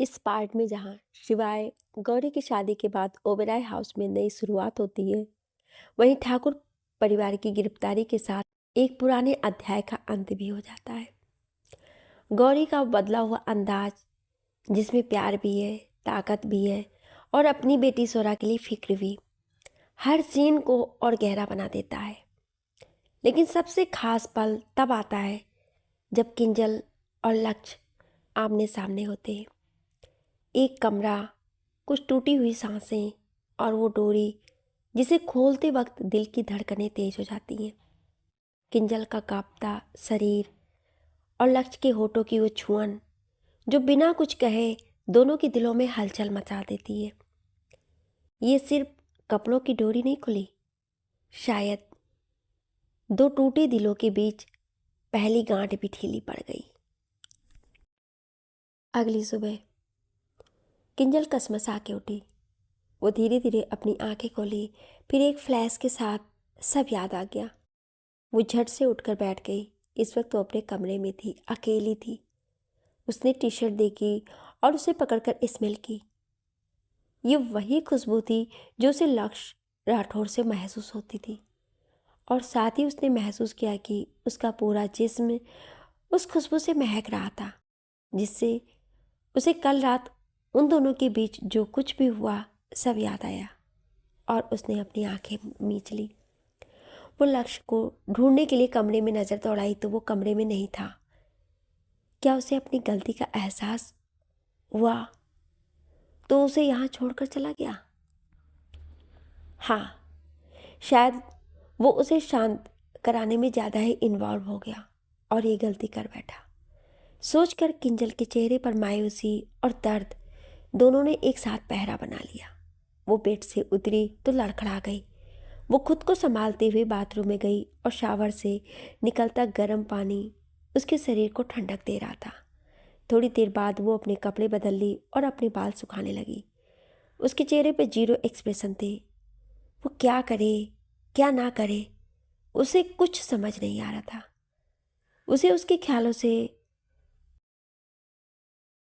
इस पार्ट में जहाँ शिवाय गौरी की शादी के बाद ओबेरॉय हाउस में नई शुरुआत होती है, वहीं ठाकुर परिवार की गिरफ्तारी के साथ एक पुराने अध्याय का अंत भी हो जाता है। गौरी का बदला हुआ अंदाज, जिसमें प्यार भी है, ताकत भी है और अपनी बेटी सोरा के लिए फिक्र भी, हर सीन को और गहरा बना देता है। लेकिन सबसे खास पल तब आता है जब किंजल और लक्ष्य आमने सामने होते हैं। एक कमरा, कुछ टूटी हुई सांसें और वो डोरी जिसे खोलते वक्त दिल की धड़कनें तेज हो जाती हैं। किंजल का कांपता शरीर और लक्ष्य के होठों की वो छुअन जो बिना कुछ कहे दोनों के दिलों में हलचल मचा देती है। ये सिर्फ कपड़ों की डोरी नहीं खुली, शायद दो टूटे दिलों के बीच पहली गांठ भी ढीली पड़ गई। अगली सुबह किंजल कसमसा के उठी। वो धीरे धीरे अपनी आंखें खोली, फिर एक फ्लैश के साथ सब याद आ गया। वो झट से उठकर बैठ गई। इस वक्त वो अपने कमरे में थी, अकेली थी। उसने टी शर्ट देखी और उसे पकड़कर स्मेल की। ये वही खुशबू थी जो उसे लक्ष्य राठौर से महसूस होती थी, और साथ ही उसने महसूस किया कि उसका पूरा जिस्म उस खुशबू से महक रहा था, जिससे उसे कल रात उन दोनों के बीच जो कुछ भी हुआ सब याद आया। और उसने अपनी आंखें मींच ली। वो लक्ष्य को ढूंढने के लिए कमरे में नजर दौड़ाई तो वो कमरे में नहीं था। क्या उसे अपनी गलती का एहसास हुआ तो उसे यहाँ छोड़कर चला गया? हाँ, शायद वो उसे शांत कराने में ज़्यादा ही इन्वॉल्व हो गया और ये गलती कर बैठा। सोचकर किंजल के चेहरे पर मायूसी और दर्द दोनों ने एक साथ पहरा बना लिया। वो बेड से उतरी तो लड़खड़ा गई। वो खुद को संभालते हुए बाथरूम में गई और शावर से निकलता गर्म पानी उसके शरीर को ठंडक दे रहा था। थोड़ी देर बाद वो अपने कपड़े बदल ली और अपने बाल सुखाने लगी। उसके चेहरे पे जीरो एक्सप्रेशन थे। वो क्या करे क्या ना करे, उसे कुछ समझ नहीं आ रहा था। उसे उसके ख्यालों से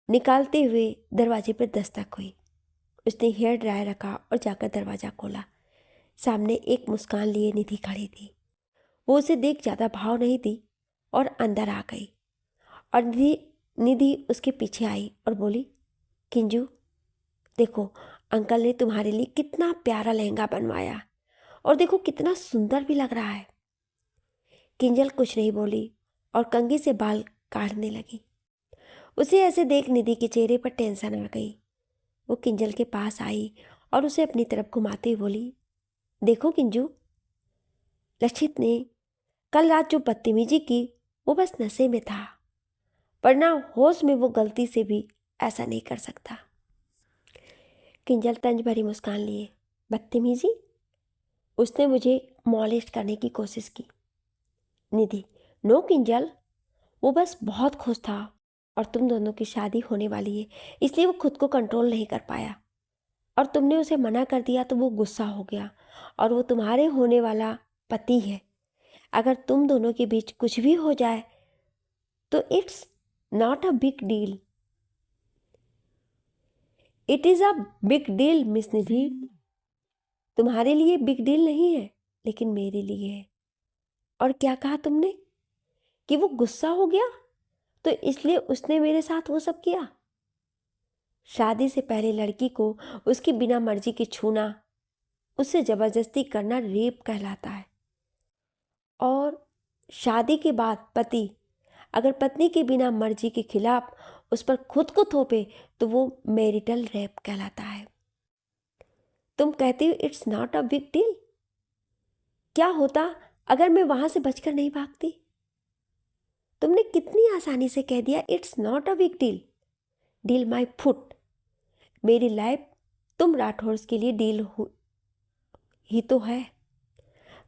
निकालते हुए दरवाजे पर दस्तक हुई। उसने हेयर ड्रायर रखा और जाकर दरवाज़ा खोला। सामने एक मुस्कान लिए निधि खड़ी थी। वो उसे देख ज़्यादा भाव नहीं दी और अंदर आ गई। और निधि उसके पीछे आई और बोली, किंजू देखो, अंकल ने तुम्हारे लिए कितना प्यारा लहंगा बनवाया और देखो कितना सुंदर भी लग रहा है। किंजल कुछ नहीं बोली और कंघी से बाल काटने लगी। उसे ऐसे देख निधि के चेहरे पर टेंशन आ गई। वो किंजल के पास आई और उसे अपनी तरफ घुमाते हुए बोली, देखो किंजू, लक्षित ने कल रात जो बदतमीजी की वो बस नशे में था, वरना होश में वो गलती से भी ऐसा नहीं कर सकता। किंजल तंज भरी मुस्कान लिए, बदतमीजी? उसने मुझे मॉलेस्ट करने की कोशिश की। निधि, नो किंजल, वो बस बहुत खुश था और तुम दोनों की शादी होने वाली है, इसलिए वो खुद को कंट्रोल नहीं कर पाया और तुमने उसे मना कर दिया तो वो गुस्सा हो गया। और वो तुम्हारे होने वाला पति है। अगर तुम दोनों के बीच कुछ भी हो जाए तो it's not a big deal. It is a big deal miss Nidhi. तुम्हारे लिए बिग डील नहीं है, लेकिन मेरे लिए है। और क्या कहा तुमने कि वो गुस्सा हो गया तो इसलिए उसने मेरे साथ वो सब किया? शादी से पहले लड़की को उसकी बिना मर्जी के छूना, उससे जबरदस्ती करना रेप कहलाता है। और शादी के बाद पति अगर पत्नी के बिना मर्जी के खिलाफ उस पर खुद को थोपे तो वो मैरिटल रेप कहलाता है। तुम कहती हो it's not a big deal. क्या होता अगर मैं वहां से बचकर नहीं भागती? तुमने कितनी आसानी से कह दिया it's not a big deal. Deal my foot. मेरी लाइफ तुम राठौर्स के लिए डील ही तो है।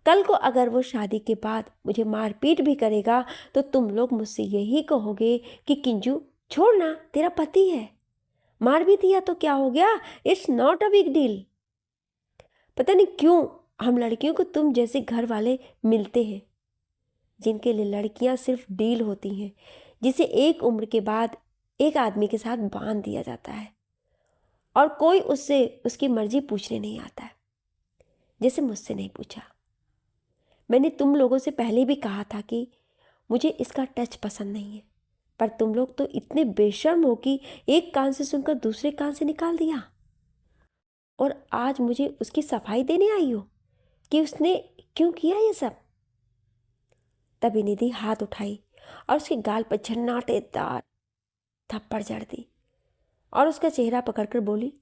कल को अगर वो शादी के बाद मुझे मारपीट भी करेगा तो तुम लोग मुझसे यही कहोगे कि किंजू छोड़ना, तेरा पति है। मार भी दिया तो क्या हो गया, it's not a big deal. पता नहीं क्यों हम लड़कियों को तुम जैसे घर वाले मिलते हैं, जिनके लिए लड़कियां सिर्फ डील होती हैं, जिसे एक उम्र के बाद एक आदमी के साथ बांध दिया जाता है और कोई उससे उसकी मर्जी पूछने नहीं आता है, जैसे मुझसे नहीं पूछा। मैंने तुम लोगों से पहले भी कहा था कि मुझे इसका टच पसंद नहीं है, पर तुम लोग तो इतने बेशर्म हो कि एक कान से सुनकर दूसरे कान से निकाल दिया, और आज मुझे उसकी सफाई देने आई हो कि उसने क्यों किया ये सब। तभी निधि हाथ उठाई और उसके गाल पर झन्नाटेदार थप्पड़ जड़ दी और उसका चेहरा पकड़कर बोली,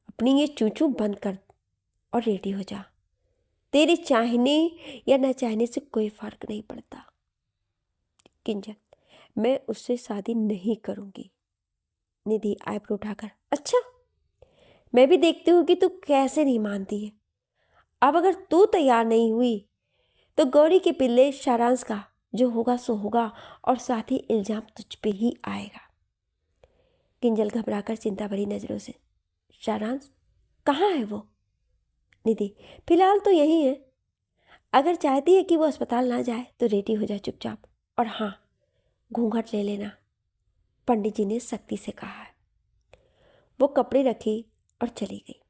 अपनी ये चूचू बंद कर और रेडी हो जा। तेरे चाहने या न चाहने से कोई फर्क नहीं पड़ता। किंजल, मैं उससे शादी नहीं करूंगी। निधि आईब्रो उठाकर, अच्छा, मैं भी देखती हूँ कि तू कैसे नहीं मानती है। अब अगर तू तैयार नहीं हुई तो गौरी के पिल्ले सारांश का जो होगा सो होगा, और साथ ही इल्जाम तुझ पे ही आएगा। किंजल घबराकर चिंता भरी नजरों से, सारांश कहाँ है वो? निधि, फिलहाल तो यही है। अगर चाहती है कि वो अस्पताल ना जाए तो रेडी हो जाए चुपचाप, और हाँ, घूंघट ले लेना, पंडित जी ने सख्ती से कहा है। वो कपड़े रखी और चली गई।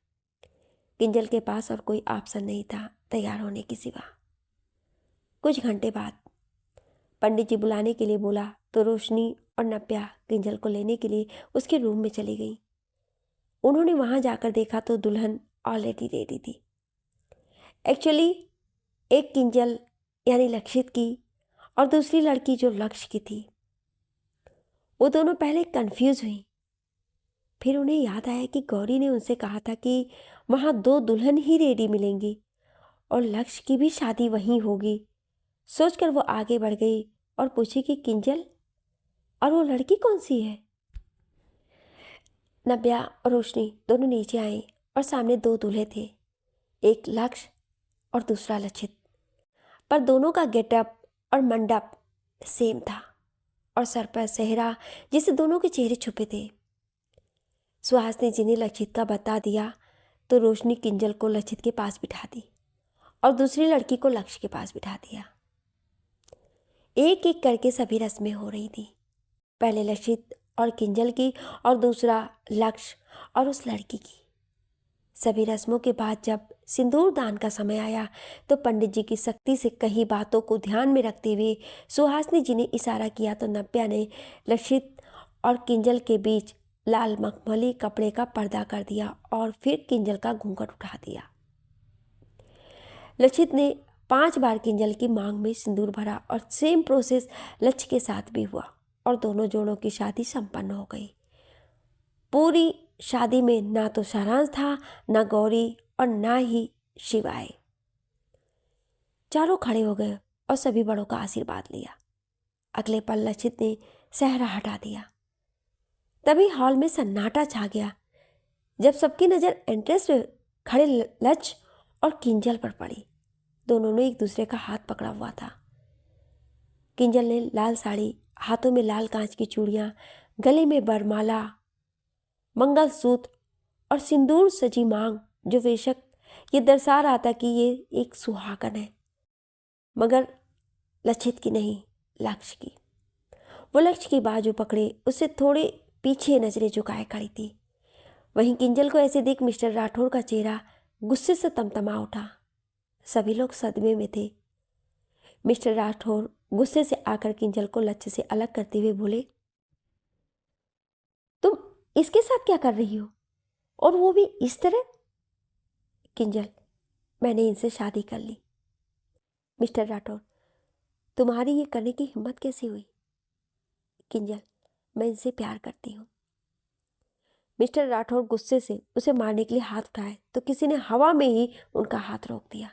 किंजल के पास और कोई ऑप्शन नहीं था तैयार होने के सिवा। कुछ घंटे बाद पंडित जी बुलाने के लिए बोला तो रोशनी और नव्या किंजल को लेने के लिए उसके रूम में चली गई। उन्होंने वहां जाकर देखा तो दुल्हन ऑलरेडी रेडी थी। एक्चुअली एक किंजल यानी लक्षित की और दूसरी लड़की जो लक्ष्य की थी, वो दोनों पहले कंफ्यूज हुई। फिर उन्हें याद आया कि गौरी ने उनसे कहा था कि वहाँ 2 दुल्हन ही रेडी मिलेंगी और लक्ष्य की भी शादी वहीं होगी। सोचकर वो आगे बढ़ गई और पूछी कि किंजल, और वो लड़की कौन सी है? नव्या और रोशनी दोनों नीचे आई और सामने 2 दूल्हे थे, एक लक्ष्य और दूसरा लक्षित, पर दोनों का गेटअप और मंडप सेम था और सर पर सेहरा जिससे दोनों के चेहरे छुपे थे। सुहासिनी जी ने लक्षित का बता दिया तो रोशनी किंजल को लक्षित के पास बिठा दी और दूसरी लड़की को लक्ष्य के पास बिठा दिया। एक एक करके सभी रस्में हो रही थी, पहले लक्षित और किंजल की और दूसरा लक्ष्य और उस लड़की की। सभी रस्मों के बाद जब सिंदूर दान का समय आया तो पंडित जी की सख्ती से कही बातों को ध्यान में रखते हुए सुहासिनी जी ने इशारा किया तो नव्या ने लक्षित और किंजल के बीच लाल मखमली कपड़े का पर्दा कर दिया और फिर किंजल का घूंघट उठा दिया। लक्षित ने 5 बार किंजल की मांग में सिंदूर भरा और सेम प्रोसेस लक्ष्य के साथ भी हुआ और दोनों जोड़ों की शादी संपन्न हो गई। पूरी शादी में ना तो सारांश था, ना गौरी और ना ही शिवाय। चारों खड़े हो गए और सभी बड़ों का आशीर्वाद लिया। अगले पल लक्षित ने सेहरा हटा दिया। तभी हॉल में सन्नाटा छा गया जब सबकी नज़र एंट्रेंस में खड़े लक्ष्य और किंजल पर पड़ी। दोनों ने एक दूसरे का हाथ पकड़ा हुआ था। किंजल ने लाल साड़ी, हाथों में लाल कांच की चूड़ियाँ, गले में बरमाला, मंगलसूत्र और सिंदूर सजी मांग, जो बेशक ये दर्शा रहा था कि ये एक सुहागन है, मगर लक्षित की नहीं, लक्ष्य की। वो लक्ष्य की बाजू पकड़े उससे थोड़े पीछे नजरें झुकाए खड़ी थी। वहीं किंजल को ऐसे देख मिस्टर राठौर का चेहरा गुस्से से तमतमा उठा। सभी लोग सदमे में थे। मिस्टर राठौर गुस्से से आकर किंजल को लक्ष्य से अलग करते हुए बोले, तुम इसके साथ क्या कर रही हो, और वो भी इस तरह? किंजल, मैंने इनसे शादी कर ली। मिस्टर राठौर, तुम्हारी ये करने की हिम्मत कैसे हुई? किंजल, मैं इनसे प्यार करती हूँ। मिस्टर राठौर गुस्से से उसे मारने के लिए हाथ उठाए तो किसी ने हवा में ही उनका हाथ रोक दिया।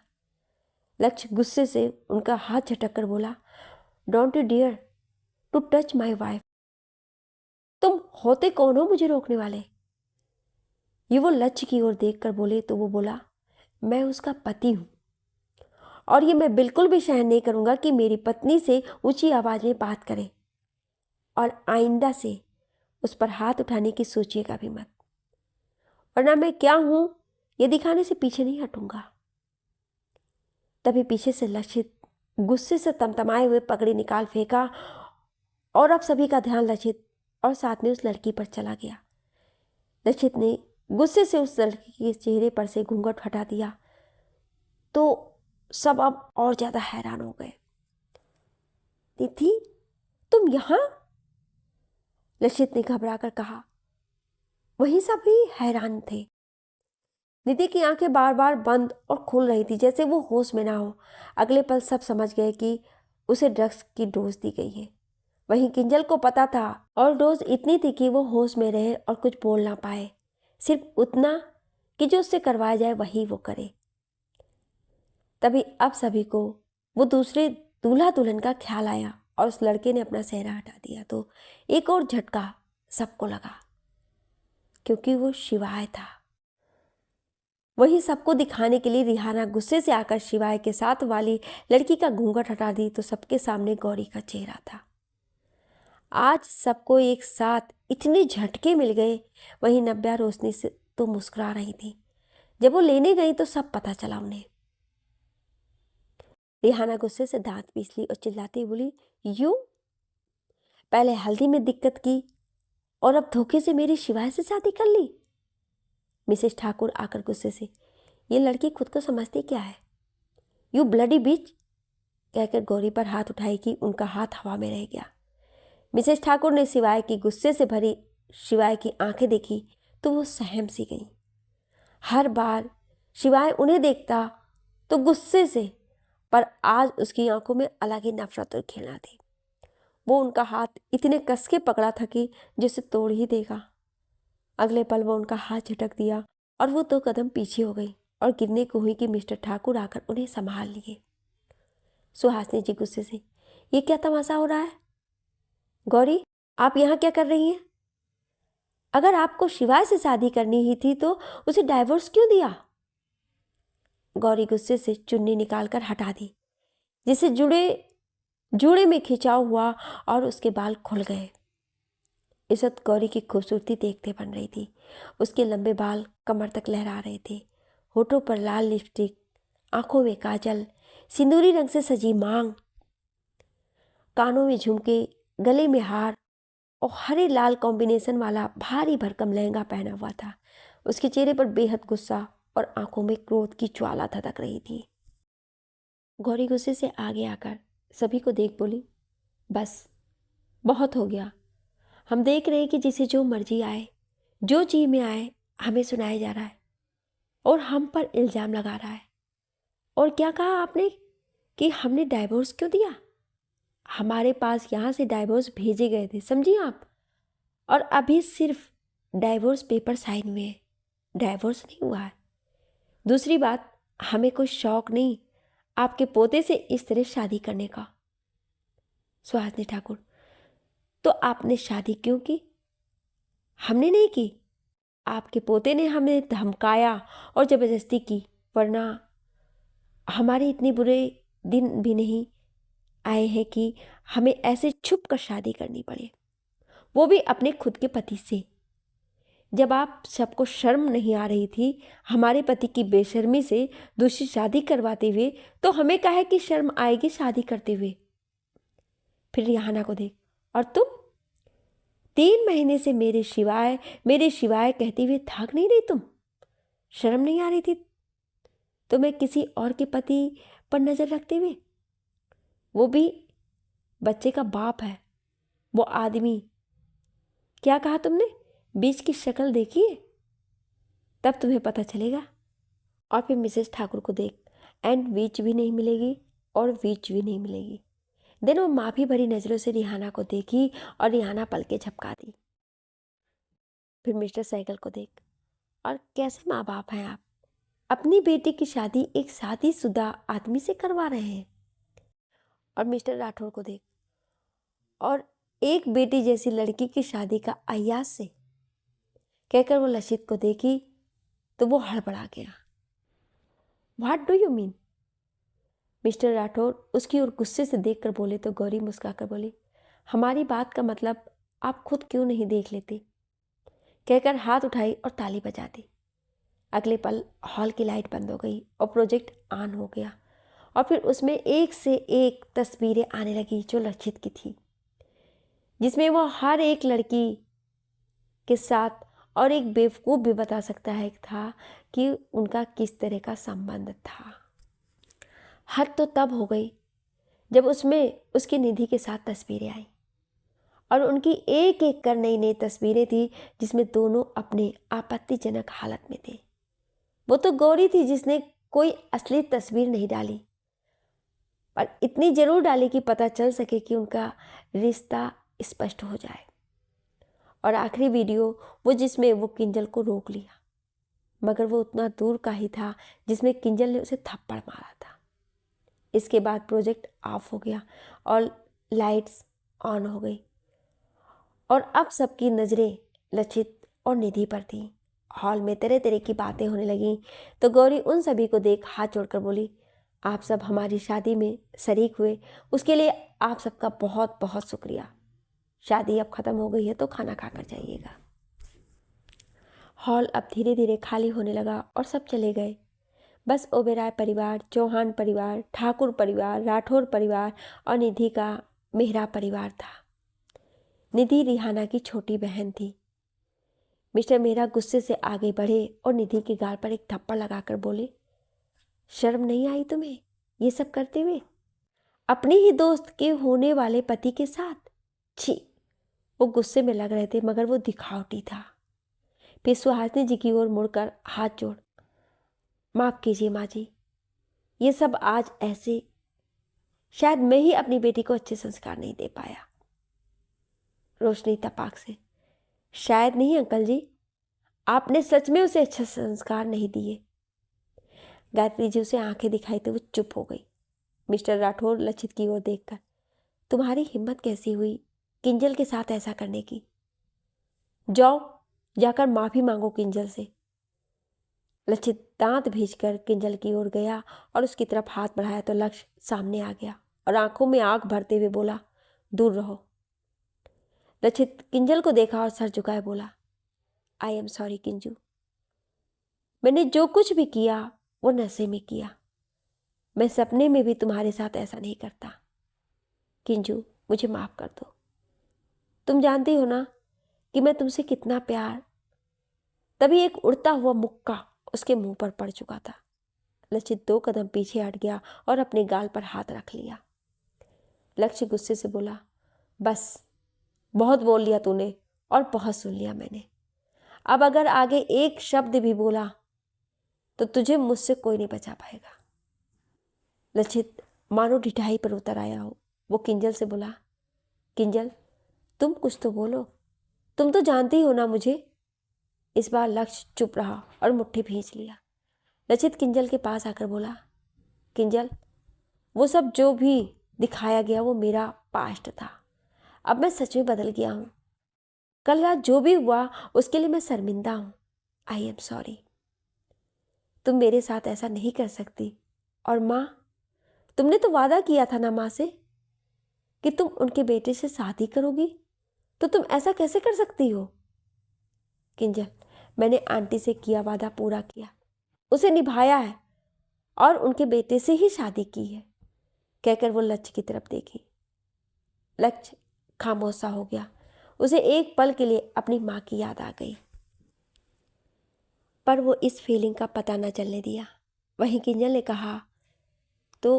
लक्ष्य गुस्से से उनका हाथ झटक कर बोला, don't you dare to touch my wife. तुम होते कौन हो मुझे रोकने वाले? ये वो लक्ष्य की ओर देखकर बोले तो वो बोला, मैं उसका पति हूं और ये मैं बिल्कुल भी सहन नहीं करूंगा कि मेरी पत्नी से ऊंची आवाज में बात करे, और आइंदा से उस पर हाथ उठाने की सोचिएगा भी मत, वरना मैं क्या हूं ये दिखाने से पीछे नहीं हटूंगा। तभी पीछे से लक्षित गुस्से से तमतमाए हुए पगड़ी निकाल फेंका और अब सभी का ध्यान लक्षित और साथ में उस लड़की पर चला गया। लक्षित ने गुस्से से उस लड़की के चेहरे पर से घूंघट हटा दिया तो सब अब और ज्यादा हैरान हो गए। निधि, तुम यहां? लक्षित ने घबरा कर कहा। वहीं सभी हैरान थे। निधि की आंखें बार बार बंद और खुल रही थी, जैसे वो होश में ना हो। अगले पल सब समझ गए कि उसे ड्रग्स की डोज दी गई है। वहीं किंजल को पता था और डोज इतनी थी कि वो होश में रहे और कुछ बोल ना पाए, सिर्फ उतना कि जो उससे करवाया जाए वही वो करे। तभी अब सभी को वो दूसरे दूल्हा दुल्हन का ख्याल आया और उस लड़के ने अपना सेहरा हटा दिया तो एक और झटका सबको लगा, क्योंकि वो शिवाय था। वहीं सबको दिखाने के लिए रिहाना गुस्से से आकर शिवाय के साथ वाली लड़की का घूंघट हटा दी तो सबके सामने गौरी का चेहरा था। आज सबको एक साथ इतने झटके मिल गए। वहीं नव्या रोशनी से तो मुस्कुरा रही थी। जब वो लेने गई तो सब पता चला उन्हें। रिहाना गुस्से से दांत पीस ली और चिल्लाती बोली, यूं? पहले हल्दी में दिक्कत की और अब धोखे से मेरी शिवाय से शादी कर ली। मिसेस ठाकुर आकर गुस्से से, ये लड़की खुद को समझती क्या है? यू ब्लडी बिच, कहकर गौरी पर हाथ उठाई कि उनका हाथ हवा में रह गया। मिसेस ठाकुर ने शिवाय की गुस्से से भरी शिवाय की आंखें देखी तो वो सहम सी गई। हर बार शिवाय उन्हें देखता तो गुस्से से, पर आज उसकी आंखों में अलग ही नफरत और घृणा थी। वो उनका हाथ इतने कस के पकड़ा था कि जिसे तोड़ ही देगा। अगले पल वो उनका हाथ झटक दिया और वो 2 कदम पीछे हो गई और गिरने को हुई कि मिस्टर ठाकुर आकर उन्हें संभाल लिए। सुहासिनी जी गुस्से से, ये क्या तमाशा हो रहा है? गौरी, आप यहाँ क्या कर रही हैं? अगर आपको शिवाय से शादी करनी ही थी तो उसे डाइवोर्स क्यों दिया? गौरी गुस्से से चुन्नी निकालकर हटा दी, जिसे जूड़े में खिंचाव हुआ और उसके बाल खुल गए। इस वक्त गौरी की खूबसूरती देखते बन रही थी। उसके लंबे बाल कमर तक लहरा रहे थे। होठों पर लाल लिपस्टिक, आंखों में काजल, सिंदूरी रंग से सजी मांग, कानों में झुमके, गले में हार और हरे लाल कॉम्बिनेशन वाला भारी भरकम लहंगा पहना हुआ था। उसके चेहरे पर बेहद गुस्सा और आंखों में क्रोध की ज्वाला धधक रही थी। गौरी गुस्से से आगे आकर सभी को देख बोली, बस बहुत हो गया। हम देख रहे हैं कि जिसे जो मर्जी आए, जो जी में आए, हमें सुनाया जा रहा है और हम पर इल्जाम लगा रहा है। और क्या कहा आपने कि हमने डाइवोर्स क्यों दिया? हमारे पास यहाँ से डाइवोर्स भेजे गए थे, समझिए आप, और अभी सिर्फ डाइवोर्स पेपर साइन हुए हैं, डाइवोर्स नहीं हुआ है। दूसरी बात, हमें कोई शौक नहीं आपके पोते से इस तरह शादी करने का। सुहासिनी ठाकुर, तो आपने शादी क्यों की? हमने नहीं की, आपके पोते ने हमें धमकाया और जबरदस्ती की, वरना हमारे इतने बुरे दिन भी नहीं आए हैं कि हमें ऐसे छुप कर शादी करनी पड़े, वो भी अपने खुद के पति से। जब आप सबको शर्म नहीं आ रही थी हमारे पति की बेशर्मी से दूसरी शादी करवाते हुए, तो हमें काहे की शर्म आएगी शादी करते हुए? फिर रिहाना को देख, और तुम 3 महीने से मेरे शिवाय कहते हुए थक नहीं रही? तुम शर्म नहीं आ रही थी तुम्हें किसी और के पति पर नजर रखते हुए? वो भी बच्चे का बाप है, वो आदमी। क्या कहा तुमने? बीच की शक्ल देखिए, तब तुम्हें पता चलेगा। और फिर मिसेस ठाकुर को देख, एंड बीच भी नहीं मिलेगी और बीच भी नहीं मिलेगी। देन वो माफी भरी नजरों से रिहाना को देखी और रिहाना पलके झपका दी। फिर मिस्टर साइकिल को देख, और कैसे माँ बाप हैं आप? अपनी बेटी की शादी एक शादीशुदा आदमी से करवा रहे हैं। और मिस्टर राठौर को देख, और एक बेटी जैसी लड़की की शादी का अय्यास से। कहकर वो लक्षित को देखी तो वो हड़बड़ा गया। What do you mean? Mister Rathore उसकी ओर गुस्से से देखकर बोले तो गौरी मुस्कुराकर बोली, हमारी बात का मतलब आप खुद क्यों नहीं देख लेते? कहकर हाथ उठाई और ताली बजा दी। अगले पल हॉल की लाइट बंद हो गई और प्रोजेक्ट ऑन हो गया और फिर उसमें एक से एक तस्वीरें आने लगी जो लक्षित की थी। जिसमें वो हर एक लड़की के साथ और एक बेवकूफ़ भी बता सकता है था कि उनका किस तरह का संबंध था। हद तो तब हो गई जब उसमें उसकी निधि के साथ तस्वीरें आई और उनकी एक एक कर नई नई तस्वीरें थी जिसमें दोनों अपने आपत्तिजनक हालत में थे। वो तो गौरी थी जिसने कोई असली तस्वीर नहीं डाली, पर इतनी जरूर डाली कि पता चल सके कि उनका रिश्ता स्पष्ट हो जाए। और आखिरी वीडियो वो जिसमें वो किंजल को रोक लिया, मगर वो उतना दूर का ही था जिसमें किंजल ने उसे थप्पड़ मारा था। इसके बाद प्रोजेक्ट ऑफ हो गया और लाइट्स ऑन हो गई और अब सबकी नज़रें लचित और निधि पर थी। हॉल में तरह तरह की बातें होने लगीं तो गौरी उन सभी को देख हाथ जोड़कर बोली, आप सब हमारी शादी में शरीक हुए, उसके लिए आप सबका बहुत बहुत शुक्रिया। शादी अब ख़त्म हो गई है तो खाना खाकर जाइएगा। हॉल अब धीरे धीरे खाली होने लगा और सब चले गए। बस ओबेरॉय परिवार, चौहान परिवार, ठाकुर परिवार, राठौर परिवार और निधि का मेहरा परिवार था। निधि रिहाना की छोटी बहन थी। मिस्टर मेहरा गुस्से से आगे बढ़े और निधि के गाल पर एक थप्पड़ लगाकर बोले, शर्म नहीं आई तुम्हें ये सब करते हुए? अपने ही दोस्त के होने वाले पति के साथ? छी! वो गुस्से में लग रहे थे मगर वो दिखावटी था। फिर सुहासिनी जी की ओर मुड़कर हाथ जोड़, माफ़ कीजिए माँ जी, ये सब आज ऐसे, शायद मैं ही अपनी बेटी को अच्छे संस्कार नहीं दे पाया। रोशनी तपाक से, शायद नहीं अंकल जी, आपने सच में उसे अच्छे संस्कार नहीं दिए। गायत्री जी उसे आंखें दिखाई तो वो चुप हो गई। मिस्टर राठौर लचित की ओर देखकर, तुम्हारी हिम्मत कैसी हुई किंजल के साथ ऐसा करने की? जाओ जाकर माफ़ी मांगो किंजल से। लचित दांत भींचकर किंजल की ओर गया और उसकी तरफ हाथ बढ़ाया तो लक्ष्य सामने आ गया और आंखों में आग भरते हुए बोला, दूर रहो। लचित किंजल को देखा और सर झुकाए बोला, आई एम सॉरी किंजू, मैंने जो कुछ भी किया वो नशे में किया। मैं सपने में भी तुम्हारे साथ ऐसा नहीं करता। किंजू मुझे माफ़ कर दो। तुम जानती हो ना कि मैं तुमसे कितना प्यार। तभी एक उड़ता हुआ मुक्का उसके मुंह पर पड़ चुका था। लचित 2 कदम पीछे हट गया और अपने गाल पर हाथ रख लिया। लक्ष्य गुस्से से बोला, बस बहुत बोल लिया तूने और बहुत सुन लिया मैंने। अब अगर आगे एक शब्द भी बोला तो तुझे मुझसे कोई नहीं बचा पाएगा। लचित मानो ढिठाई पर उतर आया हो। वो किंजल से बोला, किंजल तुम कुछ तो बोलो, तुम तो जानती हो ना मुझे। इस बार लक्ष्य चुप रहा और मुट्ठी भींच लिया। लचित किंजल के पास आकर बोला, किंजल वो सब जो भी दिखाया गया वो मेरा पास्ट था। अब मैं सच में बदल गया हूँ। कल रात जो भी हुआ उसके लिए मैं शर्मिंदा हूँ। I am sorry. तुम मेरे साथ ऐसा नहीं कर सकती। और माँ, तुमने तो वादा किया था ना माँ से कि तुम उनके बेटे से शादी करोगी, तो तुम ऐसा कैसे कर सकती हो? किंजल, मैंने आंटी से किया वादा पूरा किया, उसे निभाया है और उनके बेटे से ही शादी की है, कहकर वो लक्ष्य की तरफ देखी। लक्ष्य खामोश सा हो गया। उसे एक पल के लिए अपनी माँ की याद आ गई, पर वो इस फीलिंग का पता न चलने दिया। वहीं किंजल ने कहा तो,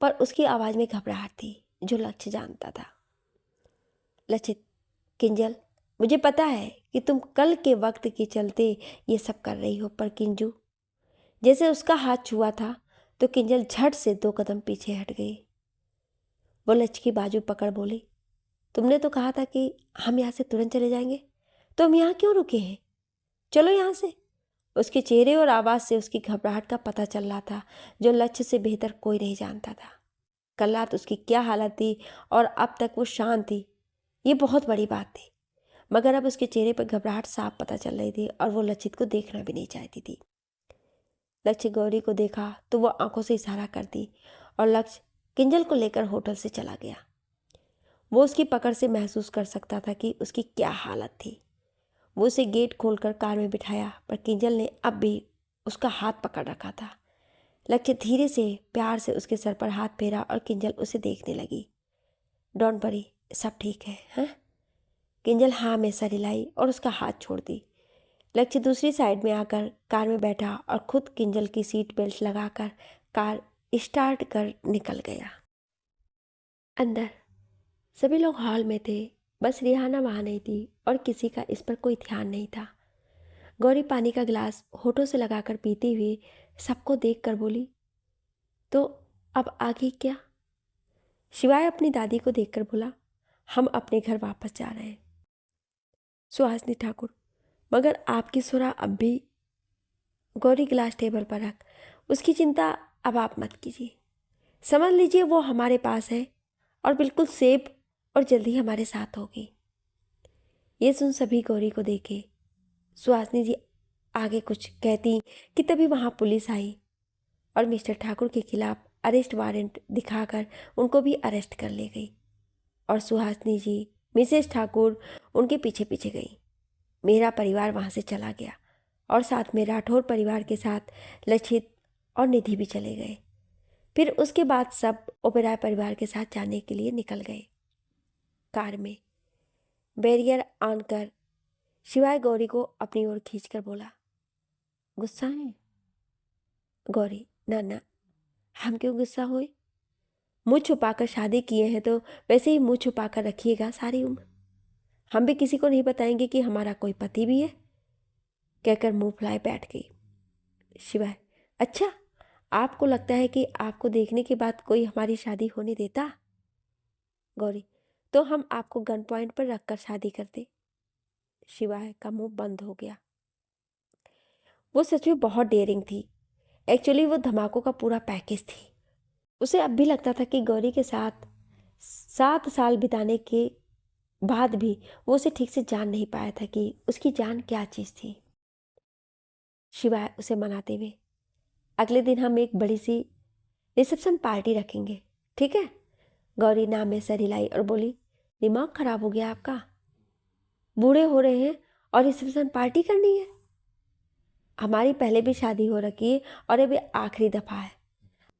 पर उसकी आवाज़ में घबराहट थी जो लक्ष्य जानता था। लचित, किंजल मुझे पता है कि तुम कल के वक्त के चलते ये सब कर रही हो, पर किंजू, जैसे उसका हाथ छुआ था तो किंजल झट से 2 कदम पीछे हट गई। वो लक्ष्य की बाजू पकड़ बोली, तुमने तो कहा था कि हम यहाँ से तुरंत चले जाएंगे, तो हम यहाँ क्यों रुके हैं? चलो यहाँ से। उसके चेहरे और आवाज़ से उसकी घबराहट का पता चल रहा था जो लक्ष्य से बेहतर कोई नहीं जानता था। कल रात उसकी क्या हालत थी और अब तक वो शांत थी, ये बहुत बड़ी बात थी। मगर अब उसके चेहरे पर घबराहट साफ पता चल रही थी और वो लचित को देखना भी नहीं चाहती थी। लक्ष्य गौरी को देखा तो वो आंखों से इशारा कर दी और लक्ष्य किंजल को लेकर होटल से चला गया। वो उसकी पकड़ से महसूस कर सकता था कि उसकी क्या हालत थी। वो उसे गेट खोलकर कार में बिठाया, पर किंजल ने अब भी उसका हाथ पकड़ रखा था। लक्ष्य धीरे से प्यार से उसके सर पर हाथ फेरा और किंजल उसे देखने लगी। डोंट वरी, सब ठीक है, हाँ? किंजल हाँ में सर हिलाई और उसका हाथ छोड़ दी। लक्ष्य दूसरी साइड में आकर कार में बैठा और खुद किंजल की सीट बेल्ट लगाकर कार स्टार्ट कर निकल गया। अंदर सभी लोग हॉल में थे, बस रिहाना वहाँ नहीं थी और किसी का इस पर कोई ध्यान नहीं था। गौरी पानी का गिलास होठों से लगाकर पीते हुए सबको देखकर बोली, तो अब आगे क्या? शिवाय अपनी दादी को देखकर बोला, हम अपने घर वापस जा रहे हैं। सुहासिनी ठाकुर, मगर आपकी सुरा अब भी। गौरी गिलास टेबल पर रख, उसकी चिंता अब आप मत कीजिए। समझ लीजिए वो हमारे पास है और बिल्कुल सेफ और जल्दी हमारे साथ होगी। ये सुन सभी गौरी को देखे। सुहासिनी जी आगे कुछ कहती कि तभी वहाँ पुलिस आई और मिस्टर ठाकुर के खिलाफ अरेस्ट वारंट दिखाकर उनको भी अरेस्ट कर ले गई और सुहासिनी जी मिसेस ठाकुर उनके पीछे पीछे गई। मेरा परिवार वहाँ से चला गया और साथ में राठौर परिवार के साथ लक्षित और निधि भी चले गए। फिर उसके बाद सब ओबेरॉय परिवार के साथ जाने के लिए निकल गए। कार में बैरियर ऑन कर शिवाय गौरी को अपनी ओर खींचकर बोला, गुस्सा है? गौरी, ना ना, हम क्यों गुस्सा हुए? मुँह छुपाकर शादी किए हैं तो वैसे ही मुँह छुपाकर रखिएगा सारी उम्र। हम भी किसी को नहीं बताएंगे कि हमारा कोई पति भी है, कहकर मुंह फुलाए बैठ गई। शिवाय, अच्छा, आपको लगता है कि आपको देखने के बाद कोई हमारी शादी होने देता? गौरी, तो हम आपको गन पॉइंट पर रखकर शादी करते। शिवाय का मुंह बंद हो गया। वो सच में बहुत डेयरिंग थी। एक्चुअली वो धमाकों का पूरा पैकेज थी। उसे अब भी लगता था कि गौरी के साथ 7 साल बिताने के बाद भी वो उसे ठीक से जान नहीं पाया था कि उसकी जान क्या चीज़ थी। शिवाय उसे मनाते हुए, अगले दिन हम एक बड़ी सी रिसेप्शन पार्टी रखेंगे, ठीक है? गौरी नाम में सर हिलाई और बोली, दिमाग खराब हो गया आपका? बूढ़े हो रहे हैं और रिसेप्शन पार्टी करनी है? हमारी पहले भी शादी हो रखी है और ये भी आखिरी दफ़ा है।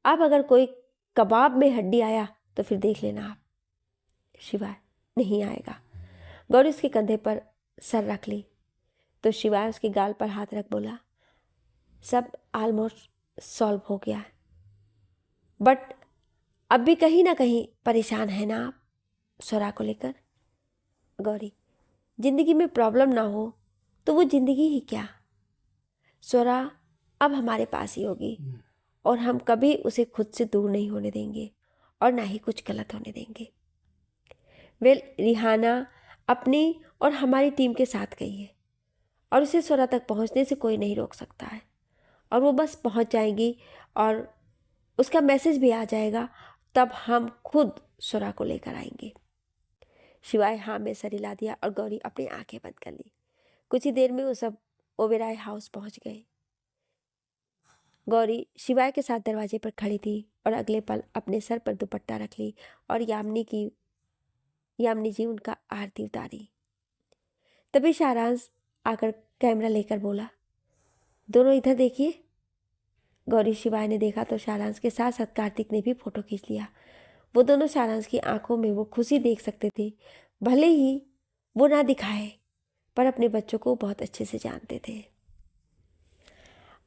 अब अगर कोई कबाब में हड्डी आया तो फिर देख लेना आप। शिवाय, नहीं आएगा। गौरी उसके कंधे पर सर रख ली तो शिवाय उसके गाल पर हाथ रख बोला, सब ऑलमोस्ट सॉल्व हो गया है, बट अब भी कहीं ना कहीं परेशान है ना आप स्वरा को लेकर? गौरी, जिंदगी में प्रॉब्लम ना हो तो वो जिंदगी ही क्या? स्वरा अब हमारे पास ही होगी और हम कभी उसे खुद से दूर नहीं होने देंगे और ना ही कुछ गलत होने देंगे। वेल, रिहाना अपनी और हमारी टीम के साथ गई है और उसे स्वरा तक पहुंचने से कोई नहीं रोक सकता है और वो बस पहुंच जाएगी और उसका मैसेज भी आ जाएगा, तब हम खुद स्वरा को लेकर आएंगे। शिवाय हाँ में सर हिला दिया और गौरी अपनी आंखें बंद कर ली। कुछ ही देर में वो सब ओबेरॉय हाउस पहुंच गए। गौरी शिवाय के साथ दरवाजे पर खड़ी थी और अगले पल अपने सर पर दुपट्टा रख ली और यामिनी जी उनका आरती उतारी। तभी शाहराज आकर कैमरा लेकर बोला, दोनों इधर देखिए। गौरी शिवाय ने देखा तो शाहराज के साथ साथ कार्तिक ने भी फोटो खींच लिया। वो दोनों शाहराज की आंखों में वो खुशी देख सकते थे, भले ही वो ना दिखाए, पर अपने बच्चों को बहुत अच्छे से जानते थे।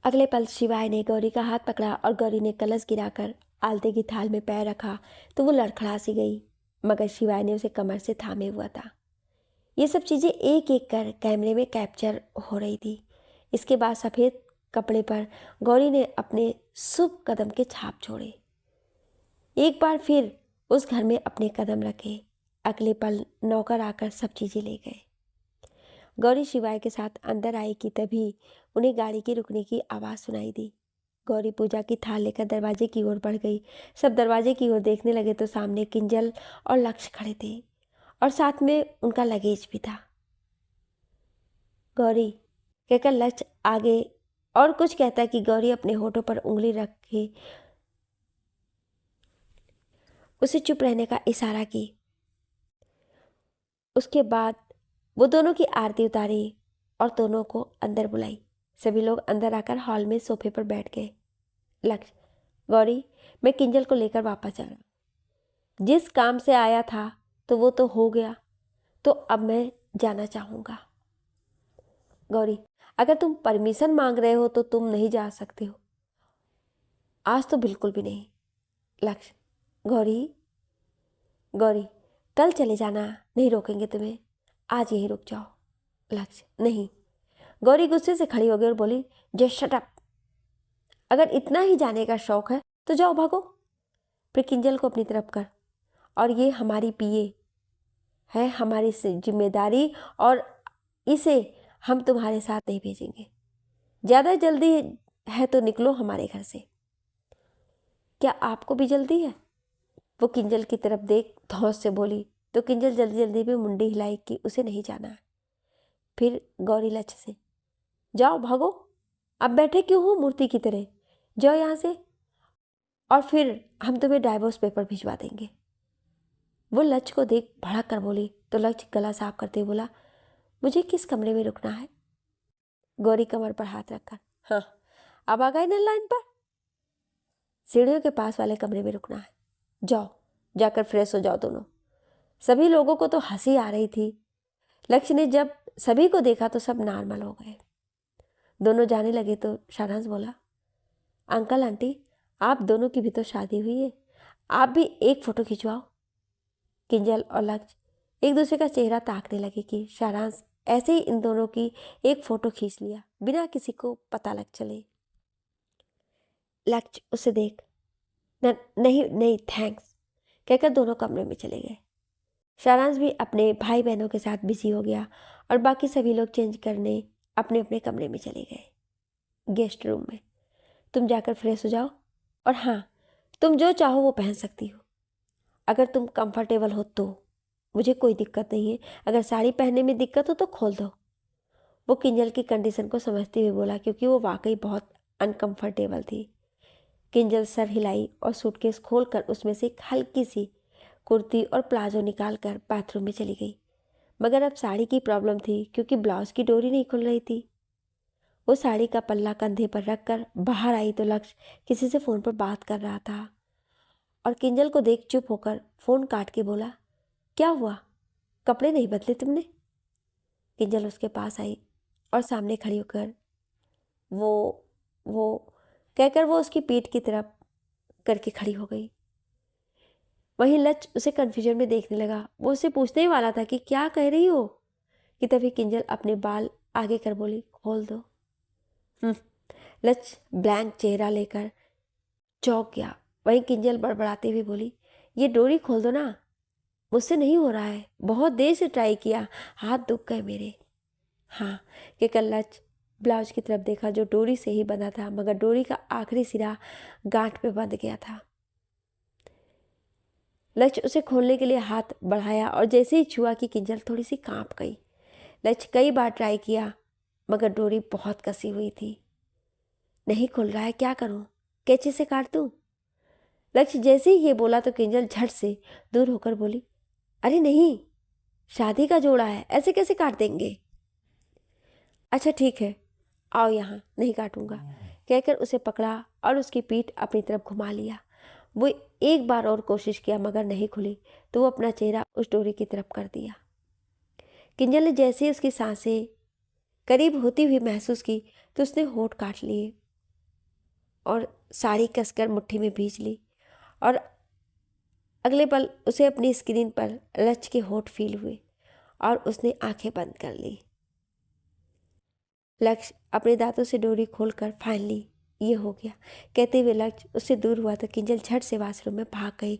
अगले पल शिवाय ने गौरी का हाथ पकड़ा और गौरी ने कलश गिराकर आलते की थाल में पैर रखा तो वो लड़खड़ा सी गई, मगर शिवाय ने उसे कमर से थामे हुआ था। ये सब चीज़ें एक एक कर कैमरे में कैप्चर हो रही थी। इसके बाद सफ़ेद कपड़े पर गौरी ने अपने शुभ कदम के छाप छोड़े। एक बार फिर उस घर में अपने कदम रखे। अगले पल नौकर आकर सब चीज़ें ले गए। गौरी शिवाय के साथ अंदर आई कि तभी उन्हें गाड़ी के रुकने की आवाज़ सुनाई दी। गौरी पूजा की थाल लेकर दरवाजे की ओर बढ़ गई। सब दरवाजे की ओर देखने लगे तो सामने किंजल और लक्ष्य खड़े थे और साथ में उनका लगेज भी था। गौरी, कहकर लक्ष्य आगे और कुछ कहता कि गौरी अपने होठों पर उंगली रखे उसे चुप रहने का इशारा की। उसके बाद वो दोनों की आरती उतारी और दोनों को अंदर बुलाई। सभी लोग अंदर आकर हॉल में सोफे पर बैठ गए। लक्ष्य, गौरी, मैं किंजल को लेकर वापस जा रहा हूँ। जिस काम से आया था तो वो तो हो गया, तो अब मैं जाना चाहूँगा। गौरी, अगर तुम परमिशन मांग रहे हो तो तुम नहीं जा सकते हो। आज तो बिल्कुल भी नहीं। लक्ष्य, गौरी, गौरी, कल चले जाना, नहीं रोकेंगे तुम्हें, आज यहीं रुक जाओ। लक्ष्य, नहीं। गौरी गुस्से से खड़ी हो गई और बोली, जस्ट शट अप। अगर इतना ही जाने का शौक है तो जाओ, भागो। फिर किंजल को अपनी तरफ कर, और ये हमारी पीए है, हमारी जिम्मेदारी, और इसे हम तुम्हारे साथ नहीं भेजेंगे। ज़्यादा जल्दी है तो निकलो हमारे घर से। क्या आपको भी जल्दी है? वो किंजल की तरफ देख धौंस से बोली तो किंजल जल्दी जल्दी में मुंडी हिलाई कि उसे नहीं जाना है। फिर गौरी लक्ष्य से, जाओ, भागो, अब बैठे क्यों हो मूर्ति की तरह, जाओ यहाँ से, और फिर हम तुम्हें डाइवोर्स पेपर भिजवा देंगे। वो लक्ष्य को देख भड़क कर बोली तो लक्ष्य गला साफ करते हुए बोला, मुझे किस कमरे में रुकना है? गौरी कमर पर हाथ रखकर, हाँ, अब आ गए ना लाइन पर, सीढ़ियों के पास वाले कमरे में रुकना है। जाओ, जाकर फ्रेश हो जाओ दोनों। सभी लोगों को तो हंसी आ रही थी। लक्ष्य ने जब सभी को देखा तो सब नॉर्मल हो गए। दोनों जाने लगे तो शाहनाज बोला, अंकल आंटी, आप दोनों की भी तो शादी हुई है, आप भी एक फ़ोटो खिंचवाओ। किंजल और लक्ष्य एक दूसरे का चेहरा ताकने लगे कि शाहनाज ऐसे ही इन दोनों की एक फ़ोटो खींच लिया बिना किसी को पता लग चले। लक्ष्य उसे देख, नहीं नहीं थैंक्स कहकर दोनों कमरे में चले गए। शाहनाज भी अपने भाई बहनों के साथ बिजी हो गया और बाकी सभी लोग चेंज करने अपने अपने कमरे में चले गए, गेस्ट रूम में। तुम जाकर फ्रेश हो जाओ, और हाँ, तुम जो चाहो वो पहन सकती हो, अगर तुम कंफर्टेबल हो तो। मुझे कोई दिक्कत नहीं है, अगर साड़ी पहनने में दिक्कत हो तो खोल दो। वो किंजल की कंडीशन को समझते हुए बोला, क्योंकि वो वाकई बहुत अनकंफर्टेबल थी। किंजल सर हिलाई और सूटकेस खोलकर उसमें से एक हल्की सी कुर्ती और प्लाजो निकाल कर बाथरूम में चली गई। मगर अब साड़ी की प्रॉब्लम थी, क्योंकि ब्लाउज की डोरी नहीं खुल रही थी। वो साड़ी का पल्ला कंधे पर रखकर बाहर आई तो लक्ष्य किसी से फ़ोन पर बात कर रहा था, और किंजल को देख चुप होकर फ़ोन काट के बोला, क्या हुआ, कपड़े नहीं बदले तुमने? किंजल उसके पास आई और सामने खड़ी होकर वो कहकर वो उसकी पीठ की तरफ करके खड़ी हो गई। वहीं लक्ष्य उसे कन्फ्यूजन में देखने लगा। वो उसे पूछने ही वाला था कि क्या कह रही हो, कि तभी किंजल अपने बाल आगे कर बोली, खोल दो। लक्ष्य ब्लैंक चेहरा लेकर चौंक गया। वहीं किंजल बड़बड़ाते हुए बोली, ये डोरी खोल दो ना, मुझसे नहीं हो रहा है, बहुत देर से ट्राई किया, हाथ दुख गए मेरे। हाँ, कि कल लक्ष्य ब्लाउज की तरफ देखा जो डोरी से ही बंधा था, मगर डोरी का आखिरी सिरा गांठ पे बंध गया था। लक्ष्य उसे खोलने के लिए हाथ बढ़ाया और जैसे ही छुआ कि किंजल थोड़ी सी कांप गई। लक्ष्य कई बार ट्राई किया, मगर डोरी बहुत कसी हुई थी। नहीं खुल रहा है, क्या करूं, कैंची से काट दूं? लक्ष्य जैसे ही ये बोला तो किंजल झट से दूर होकर बोली, अरे नहीं, शादी का जोड़ा है, ऐसे कैसे काट देंगे? अच्छा ठीक है, आओ यहाँ, नहीं काटूंगा, कहकर उसे पकड़ा और उसकी पीठ अपनी तरफ घुमा लिया। वो एक बार और कोशिश किया मगर नहीं खुली, तो वो अपना चेहरा उस डोरी की तरफ कर दिया। किंजल ने जैसे ही उसकी सांसें करीब होती हुई महसूस की तो उसने होठ काट लिए और साड़ी कसकर मुट्ठी में भींच ली, और अगले पल उसे अपनी स्क्रीन पर लक्ष्य के होठ फील हुए और उसने आंखें बंद कर ली। लक्ष्य अपने दांतों से डोरी खोलकर फाइनली ये हो गया कहते हुए लक्ष्य उससे दूर हुआ तो किंजल झट से वाशरूम में भाग गई,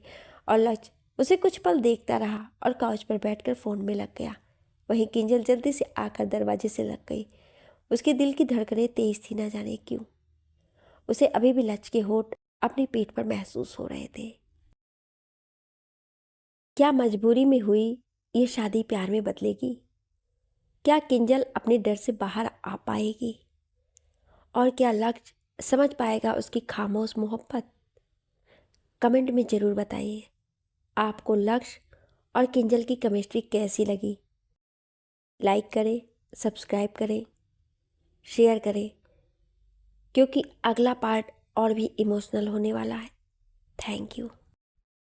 और लक्ष्य उसे कुछ पल देखता रहा और काउच पर बैठकर फ़ोन में लग गया। वहीं किंजल जल्दी से आकर दरवाजे से लग गई। उसके दिल की धड़कनें तेज थी, ना जाने क्यों। उसे अभी भी लक्ष्य के होठ अपनी पीठ पर महसूस हो रहे थे। क्या मजबूरी में हुई ये शादी प्यार में बदलेगी? क्या किंजल अपने डर से बाहर आ पाएगी? और क्या लक्ष्य समझ पाएगा उसकी खामोश मोहब्बत? कमेंट में ज़रूर बताइए आपको लक्ष्य और किंजल की केमिस्ट्री कैसी लगी। लाइक करें, सब्सक्राइब करें, शेयर करें, क्योंकि अगला पार्ट और भी इमोशनल होने वाला है। Thank you.